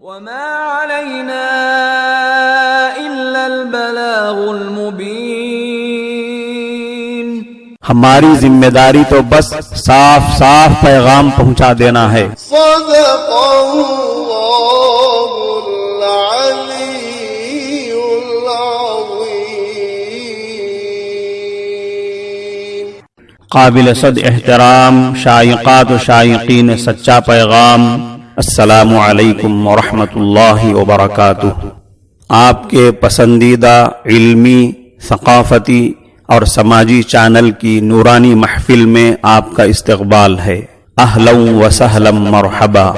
وما علينا إلا البلاغ المبين، ہماری ذمہ داری تو بس صاف صاف پیغام پہنچا دینا ہے۔ صدق اللہ العلی العظیم۔ قابل صد احترام شائقات و شائقین سچا پیغام، السلام علیکم ورحمۃ اللہ وبرکاتہ۔ آپ کے پسندیدہ علمی، ثقافتی اور سماجی چینل کی نورانی محفل میں آپ کا استقبال ہے۔ اہلا و سہلا مرحبا۔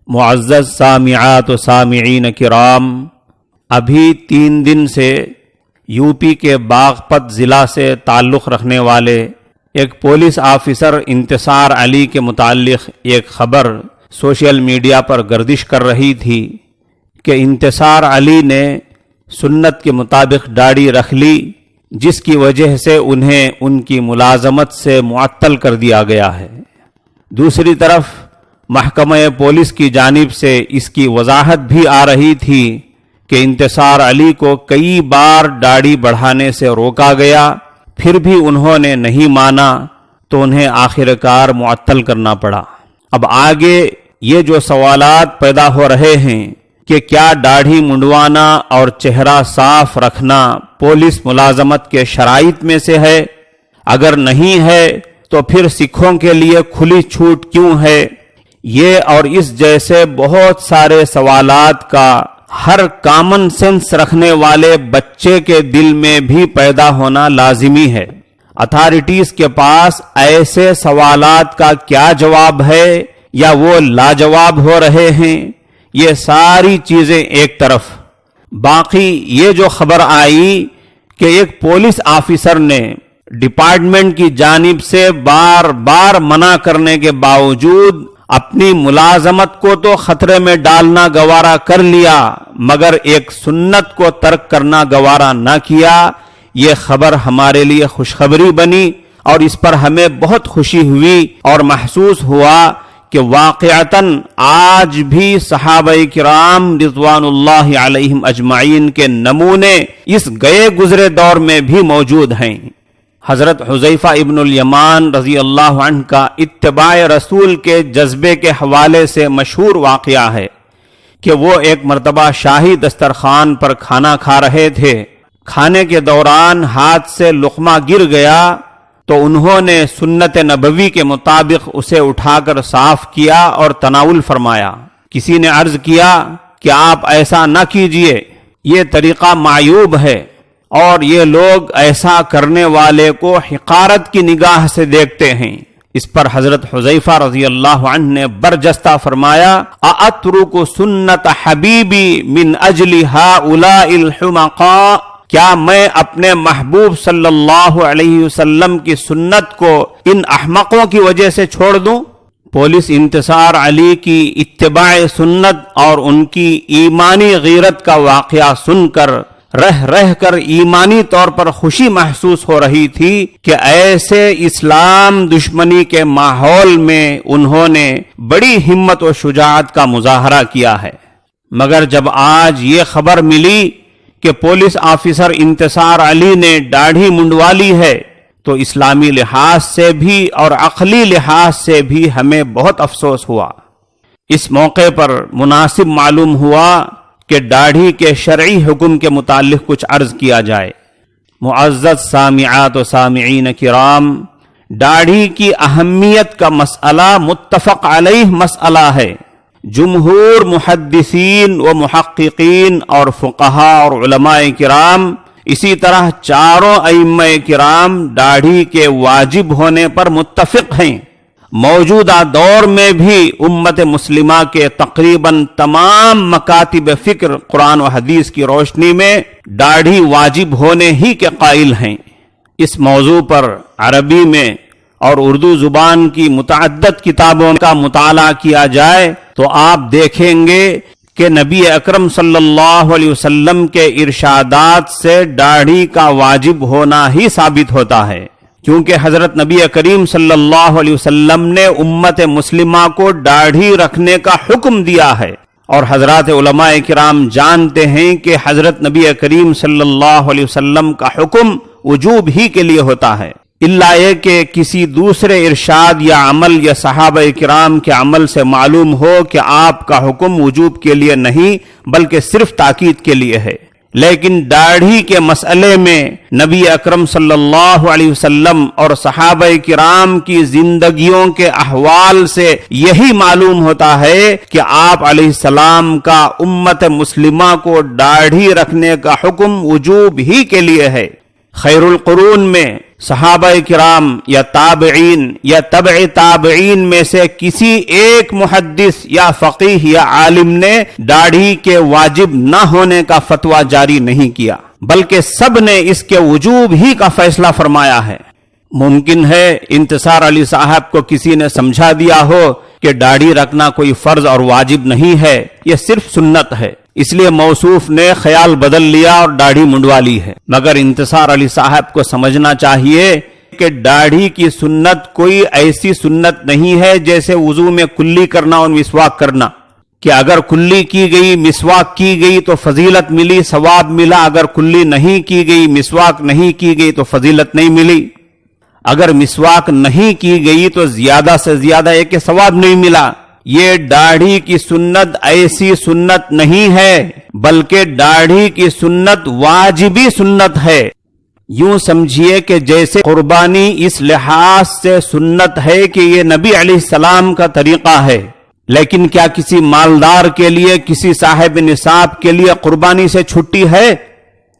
معزز سامعات و سامعین کرام، ابھی 3 دن سے یو پی کے باغپت ضلع سے تعلق رکھنے والے ایک پولیس آفیسر انتصار علی کے متعلق ایک خبر سوشل میڈیا پر گردش کر رہی تھی کہ انتصار علی نے سنت کے مطابق داڑھی رکھ لی، جس کی وجہ سے انہیں ان کی ملازمت سے معطل کر دیا گیا ہے۔ دوسری طرف محکمہ پولیس کی جانب سے اس کی وضاحت بھی آ رہی تھی کہ انتصار علی کو کئی بار داڑھی بڑھانے سے روکا گیا، پھر بھی انہوں نے نہیں مانا تو انہیں آخرکار معطل کرنا پڑا۔ اب آگے یہ جو سوالات پیدا ہو رہے ہیں کہ کیا داڑھی منڈوانا اور چہرہ صاف رکھنا پولیس ملازمت کے شرائط میں سے ہے؟ اگر نہیں ہے تو پھر سکھوں کے لیے کھلی چھوٹ کیوں ہے؟ یہ اور اس جیسے بہت سارے سوالات کا ہر کامن سینس رکھنے والے بچے کے دل میں بھی پیدا ہونا لازمی ہے۔ اتھارٹیز کے پاس ایسے سوالات کا کیا جواب ہے یا وہ لاجواب ہو رہے ہیں؟ یہ ساری چیزیں ایک طرف، باقی یہ جو خبر آئی کہ ایک پولیس آفیسر نے ڈپارٹمنٹ کی جانب سے بار بار منع کرنے کے باوجود اپنی ملازمت کو تو خطرے میں ڈالنا گوارا کر لیا مگر ایک سنت کو ترک کرنا گوارا نہ کیا، یہ خبر ہمارے لیے خوشخبری بنی اور اس پر ہمیں بہت خوشی ہوئی اور محسوس ہوا کہ واقعتاً آج بھی صحابہ کرام رضوان اللہ علیہم اجمعین کے نمونے اس گئے گزرے دور میں بھی موجود ہیں۔ حضرت حذیفہ ابن الیمان رضی اللہ عنہ کا اتباع رسول کے جذبے کے حوالے سے مشہور واقعہ ہے کہ وہ ایک مرتبہ شاہی دسترخوان پر کھانا کھا رہے تھے، کھانے کے دوران ہاتھ سے لقمہ گر گیا تو انہوں نے سنت نبوی کے مطابق اسے اٹھا کر صاف کیا اور تناول فرمایا۔ کسی نے عرض کیا کہ آپ ایسا نہ کیجئے، یہ طریقہ معیوب ہے اور یہ لوگ ایسا کرنے والے کو حقارت کی نگاہ سے دیکھتے ہیں۔ اس پر حضرت حذیفہ رضی اللہ عنہ نے برجستہ فرمایا، اَأَتْرُكُ سُنَّةَ حَبِيبِي مِنْ أَجْلِ هَؤُلَاءِ الْحُمَقَاءِ، کیا میں اپنے محبوب صلی اللہ علیہ وسلم کی سنت کو ان احمقوں کی وجہ سے چھوڑ دوں؟ پولیس انتصار علی کی اتباع سنت اور ان کی ایمانی غیرت کا واقعہ سن کر رہ کر ایمانی طور پر خوشی محسوس ہو رہی تھی کہ ایسے اسلام دشمنی کے ماحول میں انہوں نے بڑی ہمت و شجاعت کا مظاہرہ کیا ہے۔ مگر جب آج یہ خبر ملی کہ پولیس آفیسر انتصار علی نے داڑھی منڈوا لی ہے تو اسلامی لحاظ سے بھی اور عقلی لحاظ سے بھی ہمیں بہت افسوس ہوا۔ اس موقع پر مناسب معلوم ہوا کہ داڑھی کے شرعی حکم کے متعلق کچھ عرض کیا جائے۔ معزز سامعات و سامعین کرام، داڑھی کی اہمیت کا مسئلہ متفق علیہ مسئلہ ہے۔ جمہور محدثین و محققین اور فقہاء اور علماء کرام، اسی طرح چاروں ائمہ کرام داڑھی کے واجب ہونے پر متفق ہیں۔ موجودہ دور میں بھی امت مسلمہ کے تقریباً تمام مکاتب فکر قرآن و حدیث کی روشنی میں داڑھی واجب ہونے ہی کے قائل ہیں۔ اس موضوع پر عربی میں اور اردو زبان کی متعدد کتابوں کا مطالعہ کیا جائے تو آپ دیکھیں گے کہ نبی اکرم صلی اللہ علیہ وسلم کے ارشادات سے داڑھی کا واجب ہونا ہی ثابت ہوتا ہے، کیونکہ حضرت نبی کریم صلی اللہ علیہ وسلم نے امت مسلمہ کو داڑھی رکھنے کا حکم دیا ہے۔ اور حضرات علماء کرام جانتے ہیں کہ حضرت نبی کریم صلی اللہ علیہ وسلم کا حکم وجوب ہی کے لیے ہوتا ہے، الا یہ کہ کسی دوسرے ارشاد یا عمل یا صحابہ کرام کے عمل سے معلوم ہو کہ آپ کا حکم وجوب کے لیے نہیں بلکہ صرف تاکید کے لیے ہے۔ لیکن داڑھی کے مسئلے میں نبی اکرم صلی اللہ علیہ وسلم اور صحابہ کرام کی زندگیوں کے احوال سے یہی معلوم ہوتا ہے کہ آپ علیہ السلام کا امت مسلمہ کو داڑھی رکھنے کا حکم وجوب ہی کے لیے ہے۔ خیر القرون میں صحابہ کرام یا تابعین یا تبع تابعین میں سے کسی ایک محدث یا فقیہ یا عالم نے داڑھی کے واجب نہ ہونے کا فتویٰ جاری نہیں کیا، بلکہ سب نے اس کے وجوب ہی کا فیصلہ فرمایا ہے۔ ممکن ہے انتصار علی صاحب کو کسی نے سمجھا دیا ہو کہ داڑھی رکھنا کوئی فرض اور واجب نہیں ہے، یہ صرف سنت ہے، اس لیے موصوف نے خیال بدل لیا اور داڑھی منڈوا لی ہے۔ مگر انتصار علی صاحب کو سمجھنا چاہیے کہ داڑھی کی سنت کوئی ایسی سنت نہیں ہے جیسے وضو میں کلی کرنا اور مسواک کرنا، کہ اگر کلی کی گئی مسواک کی گئی تو فضیلت ملی، ثواب ملا، اگر کلی نہیں کی گئی مسواک نہیں کی گئی تو فضیلت نہیں ملی، اگر مسواک نہیں کی گئی تو زیادہ سے زیادہ ایک ثواب نہیں ملا۔ یہ داڑھی کی سنت ایسی سنت نہیں ہے بلکہ داڑھی کی سنت واجبی سنت ہے۔ یوں سمجھیے کہ جیسے قربانی اس لحاظ سے سنت ہے کہ یہ نبی علیہ السلام کا طریقہ ہے، لیکن کیا کسی مالدار کے لیے، کسی صاحب نصاب کے لیے قربانی سے چھٹی ہے؟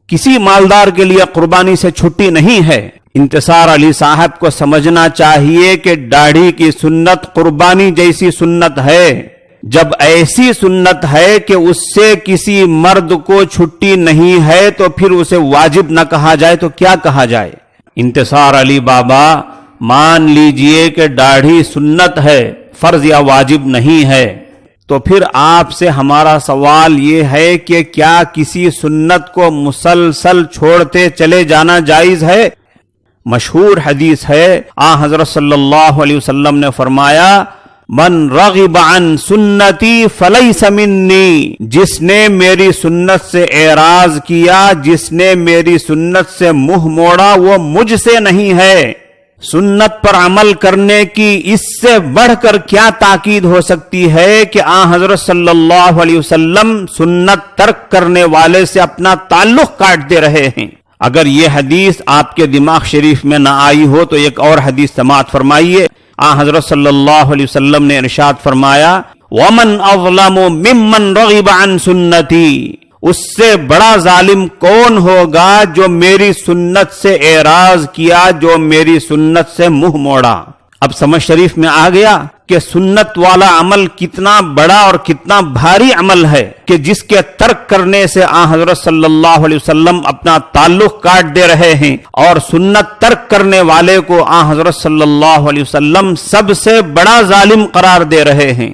کسی مالدار کے لیے قربانی سے چھٹی نہیں ہے۔ انتصار علی صاحب کو سمجھنا چاہیے کہ داڑھی کی سنت قربانی جیسی سنت ہے۔ جب ایسی سنت ہے کہ اس سے کسی مرد کو چھٹی نہیں ہے تو پھر اسے واجب نہ کہا جائے تو کیا کہا جائے؟ انتصار علی بابا، مان لیجئے کہ داڑھی سنت ہے، فرض یا واجب نہیں ہے، تو پھر آپ سے ہمارا سوال یہ ہے کہ کیا کسی سنت کو مسلسل چھوڑتے چلے جانا جائز ہے؟ مشہور حدیث ہے، حضرت صلی اللہ علیہ وسلم نے فرمایا، من رغب عن سنتی فلیس منی، جس نے میری سنت سے اعراض کیا، جس نے میری سنت سے منہ موڑا، وہ مجھ سے نہیں ہے۔ سنت پر عمل کرنے کی اس سے بڑھ کر کیا تاکید ہو سکتی ہے کہ حضرت صلی اللہ علیہ وسلم سنت ترک کرنے والے سے اپنا تعلق کاٹ دے رہے ہیں۔ اگر یہ حدیث آپ کے دماغ شریف میں نہ آئی ہو تو ایک اور حدیث سماعت فرمائیے۔ حضرت صلی اللہ علیہ وسلم نے ارشاد فرمایا، وَمَنْ أَظْلَمُ مِمَّنْ رَغِبَ عَنْ سُنَّتِي، اس سے بڑا ظالم کون ہوگا جو میری سنت سے اعراض کیا، جو میری سنت سے منہ موڑا۔ اب سمجھ شریف میں آ گیا کہ سنت والا عمل کتنا بڑا اور کتنا بھاری عمل ہے کہ جس کے ترک کرنے سے حضرت صلی اللہ علیہ وسلم اپنا تعلق کاٹ دے رہے ہیں، اور سنت ترک کرنے والے کو حضرت صلی اللہ علیہ وسلم سب سے بڑا ظالم قرار دے رہے ہیں۔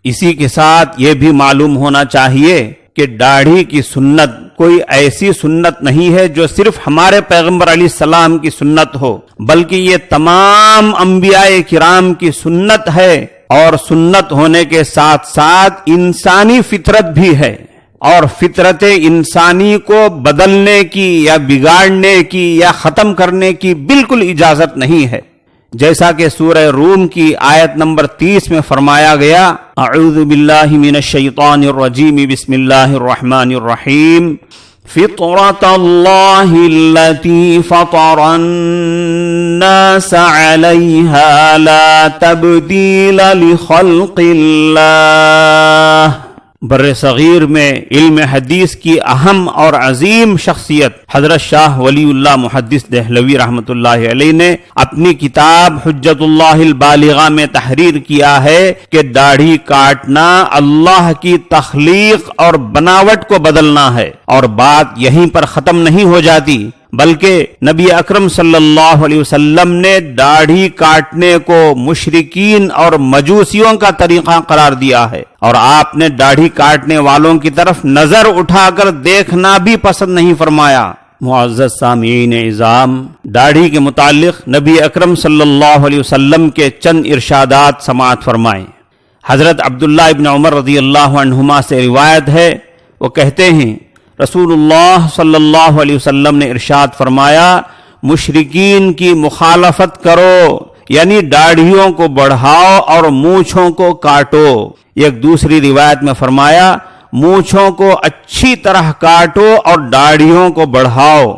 اسی کے ساتھ یہ بھی معلوم ہونا چاہیے کہ داڑھی کی سنت کوئی ایسی سنت نہیں ہے جو صرف ہمارے پیغمبر علیہ السلام کی سنت ہو، بلکہ یہ تمام انبیاء کرام کی سنت ہے، اور سنت ہونے کے ساتھ ساتھ انسانی فطرت بھی ہے، اور فطرت انسانی کو بدلنے کی یا بگاڑنے کی یا ختم کرنے کی بالکل اجازت نہیں ہے، جیسا کہ سورہ روم کی آیت نمبر 30 میں فرمایا گیا، اعوذ باللہ من الشیطان الرجیم، بسم اللہ الرحمن الرحیم، فطرۃ اللہ التي فطر الناس علیہا لا تبدیل لخلق اللہ۔ بر صغیر میں علم حدیث کی اہم اور عظیم شخصیت حضرت شاہ ولی اللہ محدث دہلوی رحمۃ اللہ علیہ نے اپنی کتاب حجت اللہ البالغہ میں تحریر کیا ہے کہ داڑھی کاٹنا اللہ کی تخلیق اور بناوٹ کو بدلنا ہے، اور بات یہیں پر ختم نہیں ہو جاتی، بلکہ نبی اکرم صلی اللہ علیہ وسلم نے داڑھی کاٹنے کو مشرکین اور مجوسیوں کا طریقہ قرار دیا ہے، اور آپ نے داڑھی کاٹنے والوں کی طرف نظر اٹھا کر دیکھنا بھی پسند نہیں فرمایا۔ معزز سامعین اعظام، داڑھی کے متعلق نبی اکرم صلی اللہ علیہ وسلم کے چند ارشادات سماعت فرمائیں۔ حضرت عبداللہ ابن عمر رضی اللہ عنہما سے روایت ہے، وہ کہتے ہیں رسول اللہ صلی اللہ علیہ وسلم نے ارشاد فرمایا، مشرکین کی مخالفت کرو، یعنی داڑھیوں کو بڑھاؤ اور مونچھوں کو کاٹو۔ ایک دوسری روایت میں فرمایا، مونچھوں کو اچھی طرح کاٹو اور داڑھیوں کو بڑھاؤ۔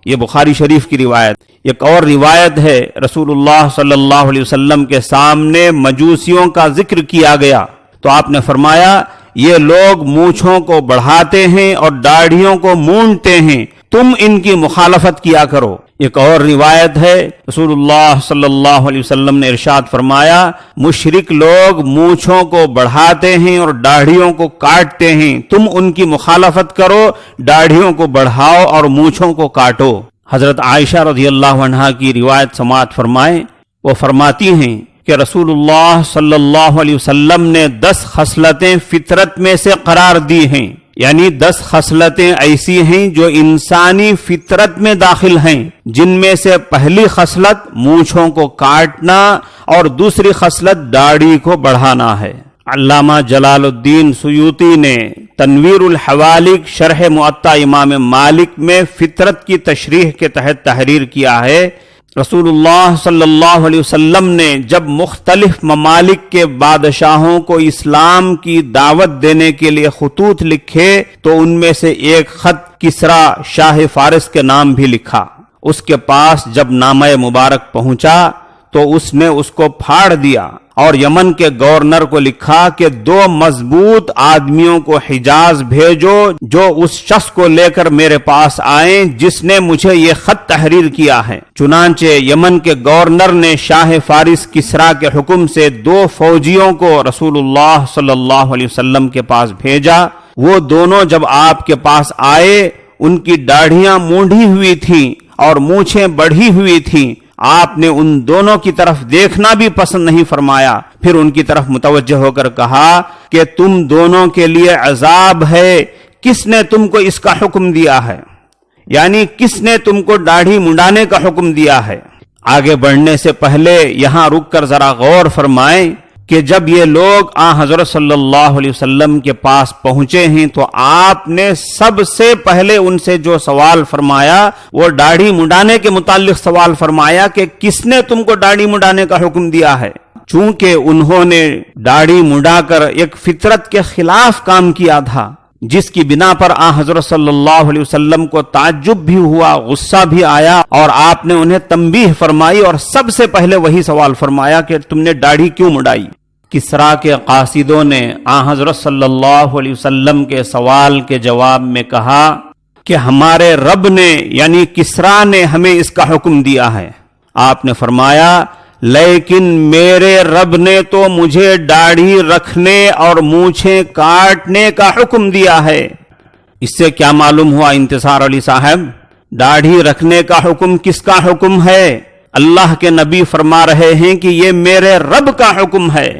یہ بخاری شریف کی روایت۔ ایک اور روایت ہے، رسول اللہ صلی اللہ علیہ وسلم کے سامنے مجوسیوں کا ذکر کیا گیا تو آپ نے فرمایا، یہ لوگ مونچھوں کو بڑھاتے ہیں اور داڑھیوں کو مونڈتے ہیں، تم ان کی مخالفت کیا کرو۔ ایک اور روایت ہے، رسول اللہ صلی اللہ علیہ وسلم نے ارشاد فرمایا، مشرک لوگ مونچھوں کو بڑھاتے ہیں اور داڑھیوں کو کاٹتے ہیں، تم ان کی مخالفت کرو، داڑھیوں کو بڑھاؤ اور مونچھوں کو کاٹو۔ حضرت عائشہ رضی اللہ عنہا کی روایت سماعت فرمائیں، وہ فرماتی ہیں کہ رسول اللہ صلی اللہ علیہ وسلم نے 10 خصلتیں فطرت میں سے قرار دی ہیں، یعنی 10 خصلتیں ایسی ہیں جو انسانی فطرت میں داخل ہیں، جن میں سے پہلی خصلت مونچھوں کو کاٹنا اور دوسری خصلت داڑھی کو بڑھانا ہے۔ علامہ جلال الدین سیوطی نے تنویر الحوالق شرح موطا امام مالک میں فطرت کی تشریح کے تحت تحریر کیا ہے، رسول اللہ صلی اللہ علیہ وسلم نے جب مختلف ممالک کے بادشاہوں کو اسلام کی دعوت دینے کے لیے خطوط لکھے تو ان میں سے ایک خط کسریٰ شاہ فارس کے نام بھی لکھا۔ اس کے پاس جب نامہ مبارک پہنچا تو اس نے اس کو پھاڑ دیا اور یمن کے گورنر کو لکھا کہ 2 مضبوط آدمیوں کو حجاز بھیجو جو اس شخص کو لے کر میرے پاس آئیں جس نے مجھے یہ خط تحریر کیا ہے۔ چنانچہ یمن کے گورنر نے شاہ فارس کسریٰ کے حکم سے 2 فوجیوں کو رسول اللہ صلی اللہ علیہ وسلم کے پاس بھیجا۔ وہ دونوں جب آپ کے پاس آئے، ان کی داڑھیاں مونڈھی ہوئی تھیں اور مونچھیں بڑھی ہوئی تھیں۔ آپ نے ان دونوں کی طرف دیکھنا بھی پسند نہیں فرمایا، پھر ان کی طرف متوجہ ہو کر کہا کہ تم دونوں کے لیے عذاب ہے، کس نے تم کو اس کا حکم دیا ہے؟ یعنی کس نے تم کو داڑھی منڈانے کا حکم دیا ہے؟ آگے بڑھنے سے پہلے یہاں رک کر ذرا غور فرمائیں کہ جب یہ لوگ حضرت صلی اللہ علیہ وسلم کے پاس پہنچے ہیں تو آپ نے سب سے پہلے ان سے جو سوال فرمایا وہ داڑھی منڈانے کے متعلق سوال فرمایا کہ کس نے تم کو داڑھی منڈانے کا حکم دیا ہے۔ چونکہ انہوں نے داڑھی منڈا کر ایک فطرت کے خلاف کام کیا تھا، جس کی بنا پر حضرت صلی اللہ علیہ وسلم کو تعجب بھی ہوا، غصہ بھی آیا، اور آپ نے انہیں تنبیہ فرمائی اور سب سے پہلے وہی سوال فرمایا کہ تم نے داڑھی کیوں منڈائی۔ کسریٰ کے قاصدوں نے حضرت صلی اللہ علیہ وسلم کے سوال کے جواب میں کہا کہ ہمارے رب نے یعنی کسریٰ نے ہمیں اس کا حکم دیا ہے۔ آپ نے فرمایا لیکن میرے رب نے تو مجھے داڑھی رکھنے اور مونچھیں کاٹنے کا حکم دیا ہے۔ اس سے کیا معلوم ہوا انتصار علی صاحب؟ داڑھی رکھنے کا حکم کس کا حکم ہے؟ اللہ کے نبی فرما رہے ہیں کہ یہ میرے رب کا حکم ہے۔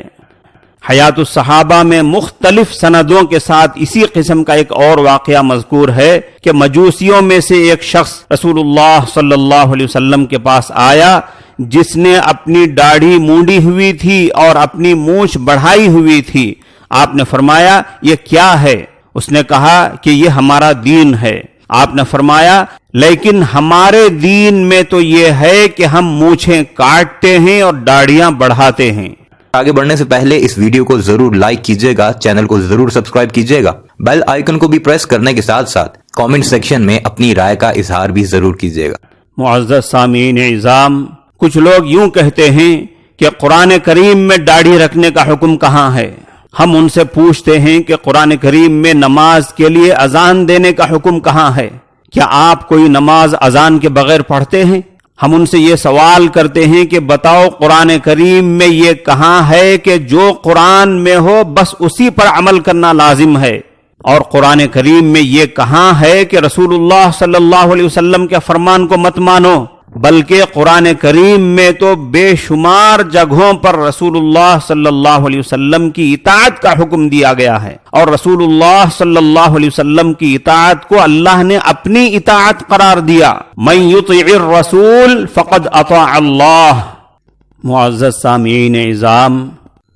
حیات الصحابہ میں مختلف سندوں کے ساتھ اسی قسم کا ایک اور واقعہ مذکور ہے کہ مجوسیوں میں سے ایک شخص رسول اللہ صلی اللہ علیہ وسلم کے پاس آیا جس نے اپنی داڑھی مونڈی ہوئی تھی اور اپنی مونچھ بڑھائی ہوئی تھی۔ آپ نے فرمایا یہ کیا ہے؟ اس نے کہا کہ یہ ہمارا دین ہے۔ آپ نے فرمایا لیکن ہمارے دین میں تو یہ ہے کہ ہم مونچھیں کاٹتے ہیں اور داڑھیاں بڑھاتے ہیں۔ آگے بڑھنے سے پہلے اس ویڈیو کو ضرور لائک کیجئے گا، چینل کو ضرور سبسکرائب کیجئے گا، بیل آئیکن کو بھی پریس کرنے کے ساتھ ساتھ کامنٹ سیکشن میں اپنی رائے کا اظہار بھی ضرور کیجئے گا۔ معزز سامعین اعظام، کچھ لوگ یوں کہتے ہیں کہ قرآن کریم میں داڑھی رکھنے کا حکم کہاں ہے؟ ہم ان سے پوچھتے ہیں کہ قرآن کریم میں نماز کے لیے اذان دینے کا حکم کہاں ہے؟ کیا آپ کوئی نماز اذان کے بغیر پڑھتے ہیں؟ ہم ان سے یہ سوال کرتے ہیں کہ بتاؤ قرآن کریم میں یہ کہاں ہے کہ جو قرآن میں ہو بس اسی پر عمل کرنا لازم ہے؟ اور قرآن کریم میں یہ کہاں ہے کہ رسول اللہ صلی اللہ علیہ وسلم کے فرمان کو مت مانو؟ بلکہ قرآن کریم میں تو بے شمار جگہوں پر رسول اللہ صلی اللہ علیہ وسلم کی اطاعت کا حکم دیا گیا ہے، اور رسول اللہ صلی اللہ علیہ وسلم کی اطاعت کو اللہ نے اپنی اطاعت قرار دیا۔ من یطع الرسول فقد اطاع اللہ۔ معزز سامعین اعظام،